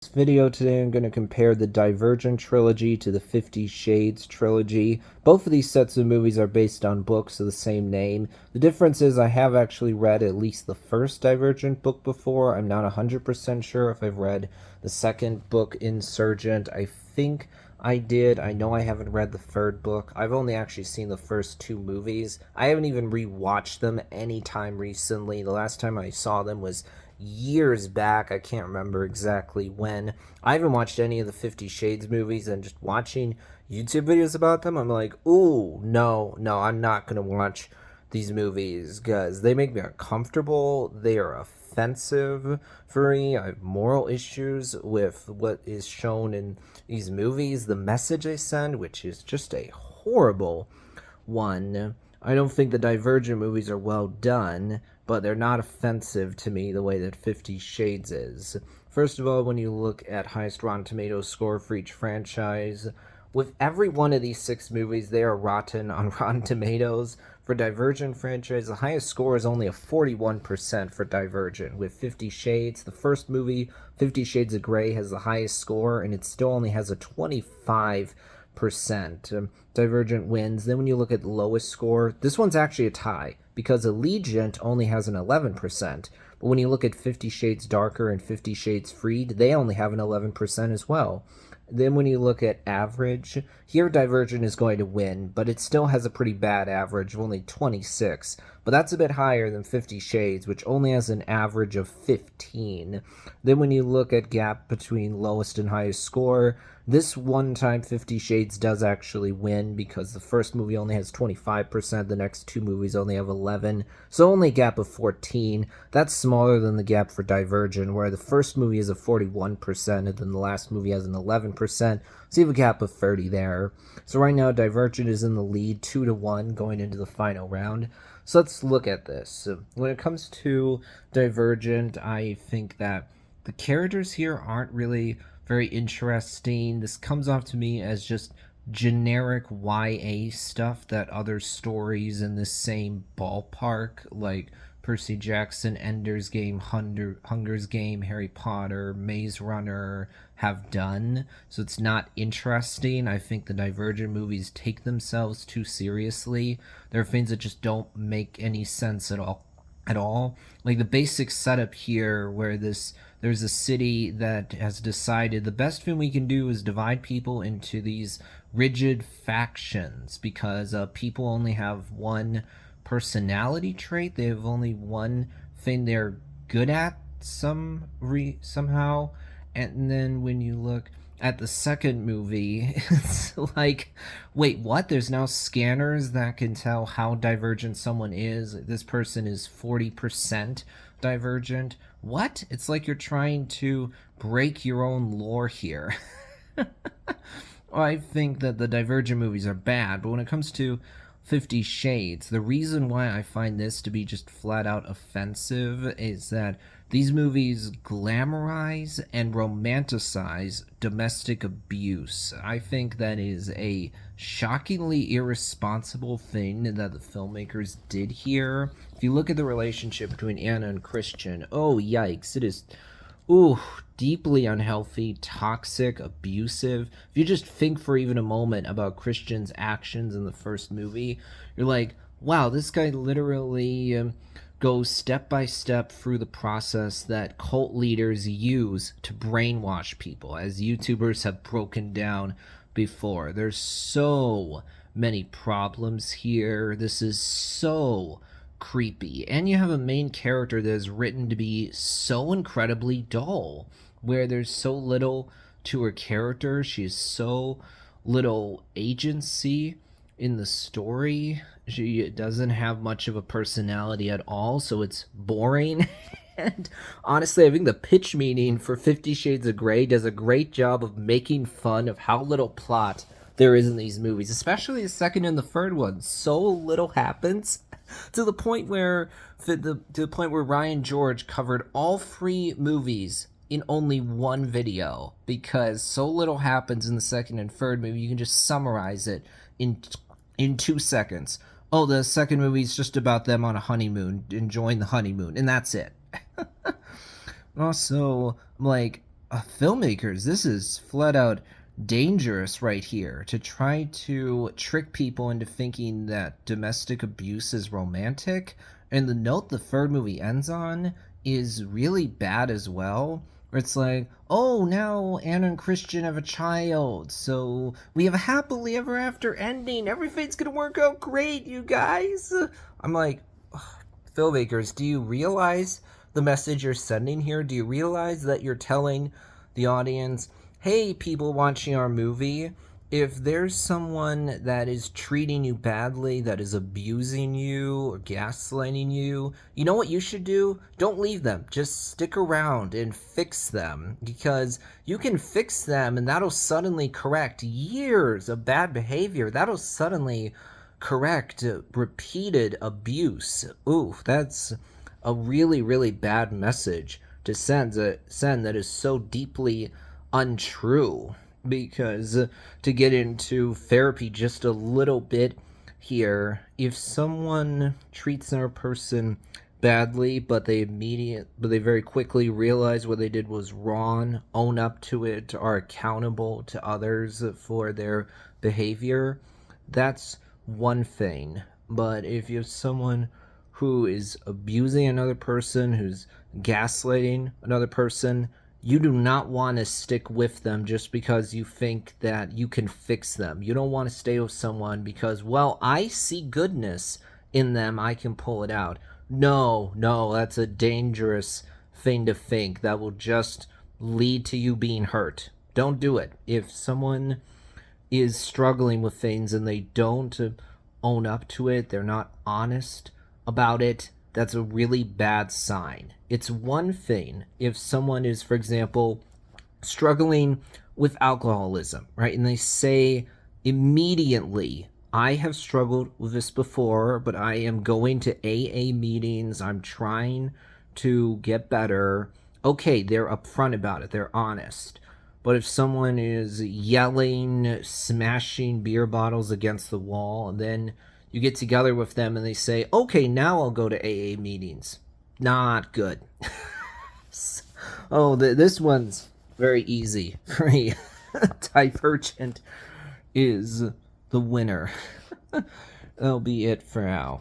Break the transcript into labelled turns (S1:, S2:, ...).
S1: This video today I'm going to compare the Divergent trilogy to the 50 Shades trilogy. Both of these sets of movies are based on books of the same name. The difference is I have actually read at least the first Divergent book before. I'm not 100% sure if I've read the second book, Insurgent. I think I did. I know I haven't read the third book. I've only actually seen the first two movies. I haven't even rewatched them any time recently. The last time I saw them was years back. I can't remember exactly when. I haven't watched any of the 50 Shades movies, and just watching YouTube videos about them, I'm like, ooh, no, I'm not going to watch these movies because they make me uncomfortable. They are offensive for me. I have moral issues with what is shown in these movies, the message they send, which is just a horrible one. I don't think the Divergent movies are well done, but they're not offensive to me the way that 50 Shades is. First of all, when you look at highest Rotten Tomatoes score for each franchise, with every one of these six movies, they are rotten on Rotten Tomatoes. For Divergent franchise, the highest score is only a 41% for Divergent. With 50 Shades, the first movie, 50 Shades of Grey, has the highest score, and it still only has a 25%. Divergent wins. Then when you look at the lowest score, this one's actually a tie because Allegiant only has an 11%. But when you look at 50 Shades Darker and 50 Shades Freed, they only have an 11% as well. Then when you look at average, here Divergent is going to win, but it still has a pretty bad average of only 26. But that's a bit higher than 50 Shades, which only has an average of 15. Then when you look at gap between lowest and highest score, this one time 50 Shades does actually win because the first movie only has 25%, the next two movies only have 11, so only a gap of 14. That's smaller than the gap for Divergent, where the first movie is a 41% and then the last movie has an 11%, so you have a gap of 30 there. So right now Divergent is in the lead 2-1 going into the final round. So let's look at this. When it comes to Divergent, I think that the characters here aren't really very interesting. This comes off to me as just generic YA stuff that other stories in the same ballpark, like Percy Jackson, Ender's Game, Hunger's Game, Harry Potter, Maze Runner, have done. So it's not interesting. I think the Divergent movies take themselves too seriously. There are things that just don't make any sense at all. Like the basic setup here, where there's a city that has decided the best thing we can do is divide people into these rigid factions because people only have one personality trait. They have only one thing they're good at somehow. And then when you look at the second movie, it's like, wait, what? There's now scanners that can tell how divergent someone is. This person is 40% divergent. What? It's like you're trying to break your own lore here. I think that the Divergent movies are bad, but when it comes to 50 Shades, the reason why I find this to be just flat out offensive is that these movies glamorize and romanticize domestic abuse. I think that is a shockingly irresponsible thing that the filmmakers did here. If you look at the relationship between Anna and Christian, oh yikes, it is deeply unhealthy, toxic, abusive. If you just think for even a moment about Christian's actions in the first movie, you're like, wow, this guy literally goes step by step through the process that cult leaders use to brainwash people, as YouTubers have broken down before. There's so many problems here. This is so creepy. And you have a main character that is written to be so incredibly dull, where there's so little to her character. She has so little agency in the story. She doesn't have much of a personality at all, so it's boring. And honestly, I think the pitch meeting for 50 Shades of Grey does a great job of making fun of how little plot there is in these movies, especially the second and the third one. So little happens to the point where Ryan George covered all three movies in only one video because so little happens in the second and third movie. You can just summarize it in 2 seconds. Oh, the second movie is just about them on a honeymoon, enjoying the honeymoon, and that's it. Also, like, Filmmakers, this is flat out dangerous right here to try to trick people into thinking that domestic abuse is romantic. And the note the third movie ends on is really bad as well. Where it's like, oh, now Anna and Christian have a child, so we have a happily ever after ending. Everything's gonna work out great, you guys. I'm like, filmmakers, do you realize the message you're sending here? Do you realize that you're telling the audience, hey, people watching our movie, if there's someone that is treating you badly, that is abusing you or gaslighting you, you know what you should do? Don't leave them. Just stick around and fix them, because you can fix them and that'll suddenly correct years of bad behavior. That'll suddenly correct repeated abuse. Ooh, that's a really, really bad message to send that is so deeply untrue. Because to get into therapy just a little bit here, if someone treats another person badly, but they very quickly realize what they did was wrong, own up to it, are accountable to others for their behavior, that's one thing. But if you have someone who is abusing another person, who's gaslighting another person, you do not want to stick with them just because you think that you can fix them. You don't want to stay with someone because, well, I see goodness in them, I can pull it out. No, no, that's a dangerous thing to think. That will just lead to you being hurt. Don't do it. If someone is struggling with things and they don't own up to it, they're not honest about it, that's a really bad sign. It's one thing if someone is, for example, struggling with alcoholism, right? And they say immediately, I have struggled with this before, but I am going to AA meetings, I'm trying to get better. Okay, they're upfront about it, they're honest. But if someone is yelling, smashing beer bottles against the wall, and then you get together with them and they say, okay, now I'll go to AA meetings. Not good. Oh, this one's very easy for me. Divergent is the winner. That'll be it for now.